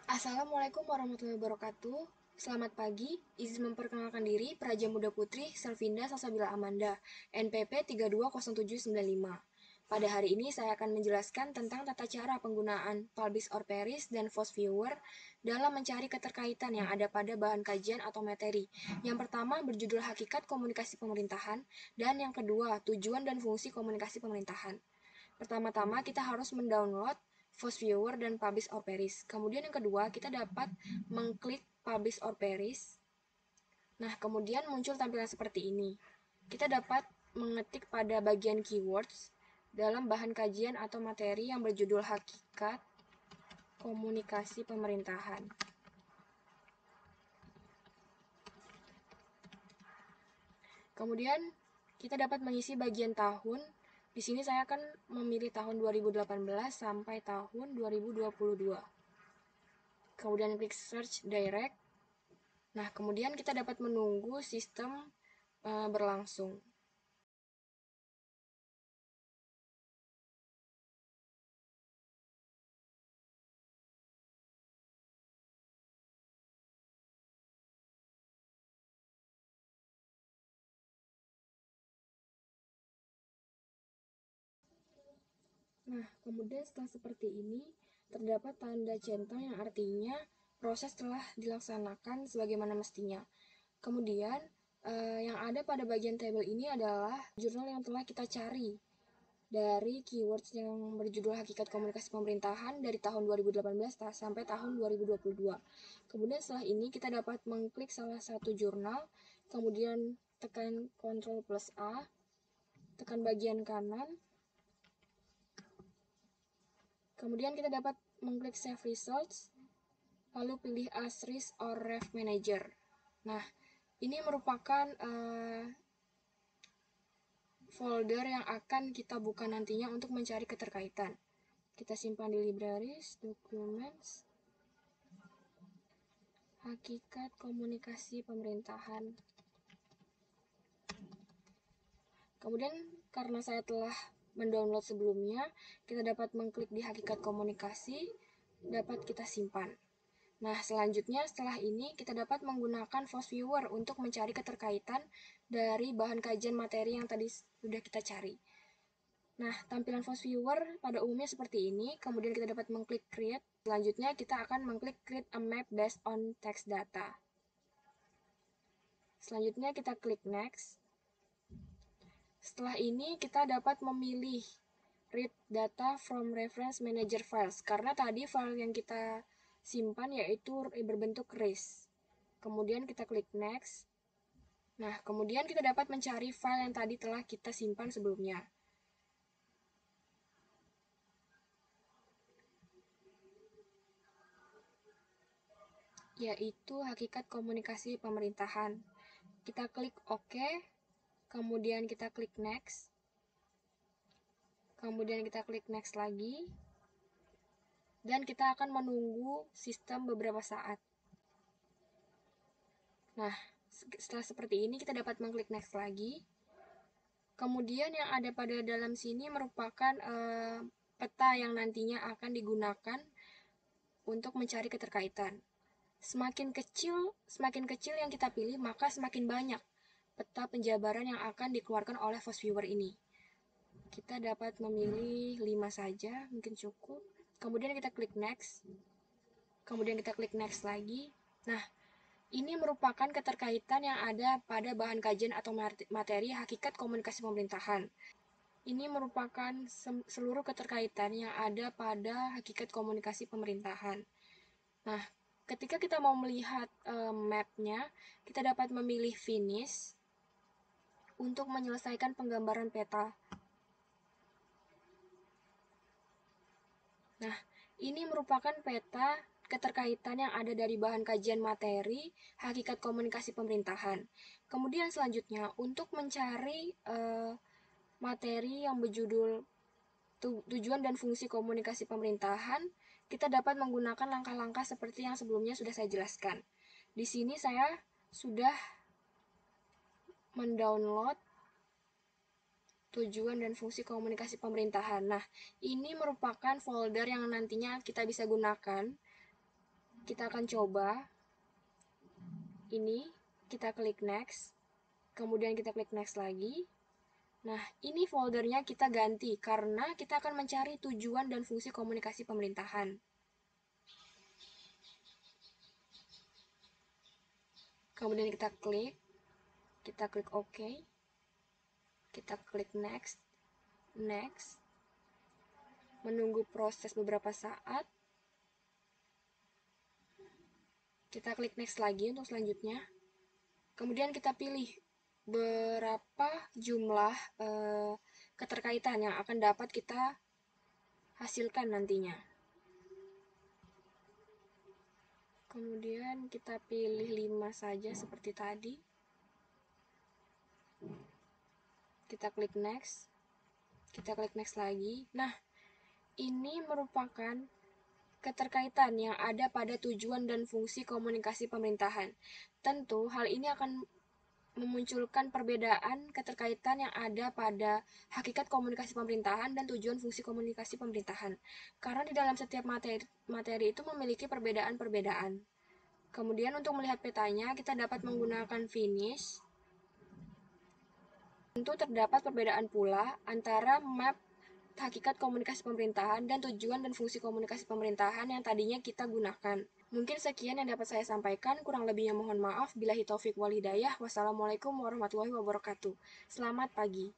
Assalamualaikum warahmatullahi wabarakatuh. Selamat pagi, izin memperkenalkan diri Praja Muda Putri Selvinda Salsabila Amanda, NPP 320795. Pada hari ini saya akan menjelaskan tentang tata cara penggunaan Publish or Perish dan Force Viewer dalam mencari keterkaitan yang ada pada bahan kajian atau materi. Yang pertama berjudul Hakikat Komunikasi Pemerintahan, dan yang kedua Tujuan dan Fungsi Komunikasi Pemerintahan. Pertama-tama kita harus mendownload Force Viewer dan Publish or Perish. Kemudian yang kedua, kita dapat mengklik Publish or Perish. Nah, kemudian muncul tampilan seperti ini. Kita dapat mengetik pada bagian keywords dalam bahan kajian atau materi yang berjudul Hakikat Komunikasi Pemerintahan. Kemudian kita dapat mengisi bagian tahun. Di sini saya akan memilih tahun 2018 sampai tahun 2022. Kemudian klik search direct. Nah, kemudian kita dapat menunggu sistem berlangsung. Nah, kemudian setelah seperti ini, terdapat tanda centang yang artinya proses telah dilaksanakan sebagaimana mestinya. Kemudian, yang ada pada bagian tabel ini adalah jurnal yang telah kita cari dari keywords yang berjudul Hakikat Komunikasi Pemerintahan dari tahun 2018 sampai tahun 2022. Kemudian setelah ini kita dapat mengklik salah satu jurnal, kemudian tekan Ctrl plus A, tekan bagian kanan, kemudian kita dapat mengklik Save Results, lalu pilih Asterisk or Ref Manager. Nah, ini merupakan folder yang akan kita buka nantinya untuk mencari keterkaitan. Kita simpan di Libraries, Documents, Hakikat Komunikasi Pemerintahan. Kemudian karena saya telah mendownload sebelumnya, kita dapat mengklik di Hakikat Komunikasi, dapat kita simpan. Nah, selanjutnya setelah ini kita dapat menggunakan Force Viewer untuk mencari keterkaitan dari bahan kajian materi yang tadi sudah kita cari. Nah, tampilan Force Viewer pada umumnya seperti ini, kemudian kita dapat mengklik Create. Selanjutnya kita akan mengklik Create a Map based on Text Data. Selanjutnya kita klik Next. Setelah ini kita dapat memilih Read Data from Reference Manager Files, karena tadi file yang kita simpan yaitu berbentuk RIS. Kemudian kita klik Next. Nah, kemudian kita dapat mencari file yang tadi telah kita simpan sebelumnya. Yaitu Hakikat Komunikasi Pemerintahan. Kita klik OK, kemudian kita klik Next. Kemudian kita klik Next lagi. Dan kita akan menunggu sistem beberapa saat. Nah, setelah seperti ini kita dapat mengklik Next lagi. Kemudian yang ada pada dalam sini merupakan peta yang nantinya akan digunakan untuk mencari keterkaitan. Semakin kecil yang kita pilih, maka semakin banyak peta penjabaran yang akan dikeluarkan oleh Force Viewer ini. Kita dapat memilih 5 saja, mungkin cukup. Kemudian kita klik Next. Kemudian kita klik Next lagi. Nah, ini merupakan keterkaitan yang ada pada bahan kajian atau materi Hakikat Komunikasi Pemerintahan. Ini merupakan seluruh keterkaitan yang ada pada Hakikat Komunikasi Pemerintahan. Nah, ketika kita mau melihat mapnya, kita dapat memilih Finish untuk menyelesaikan penggambaran peta. Nah, ini merupakan peta keterkaitan yang ada dari bahan kajian materi Hakikat Komunikasi Pemerintahan. Kemudian selanjutnya, untuk mencari materi yang berjudul Tujuan dan Fungsi Komunikasi Pemerintahan, kita dapat menggunakan langkah-langkah seperti yang sebelumnya sudah saya jelaskan. Di sini saya sudah mendownload Tujuan dan Fungsi Komunikasi Pemerintahan. Nah, ini merupakan folder yang nantinya kita bisa gunakan Kita akan coba ini, kita klik next, kemudian kita klik next lagi. Nah, ini foldernya kita ganti karena kita akan mencari tujuan dan fungsi komunikasi pemerintahan. Kemudian kita klik OK, kita klik next, menunggu proses beberapa saat. Kita klik next lagi untuk selanjutnya. Kemudian kita pilih berapa jumlah keterkaitan yang akan dapat kita hasilkan nantinya. Kemudian kita pilih 5 saja seperti tadi. Kita klik next. Kita klik next lagi. Nah, ini merupakan keterkaitan yang ada pada tujuan dan fungsi komunikasi pemerintahan. Tentu, hal ini akan memunculkan perbedaan keterkaitan yang ada pada hakikat komunikasi pemerintahan dan tujuan fungsi komunikasi pemerintahan. Karena di dalam setiap materi itu memiliki perbedaan-perbedaan. Kemudian untuk melihat petanya, kita dapat menggunakan finish. Tentu terdapat perbedaan pula antara map hakikat komunikasi pemerintahan dan tujuan dan fungsi komunikasi pemerintahan yang tadinya kita gunakan. Mungkin sekian yang dapat saya sampaikan, kurang lebihnya mohon maaf. Billahi taufik wal hidayah. Wassalamualaikum warahmatullahi wabarakatuh. Selamat pagi.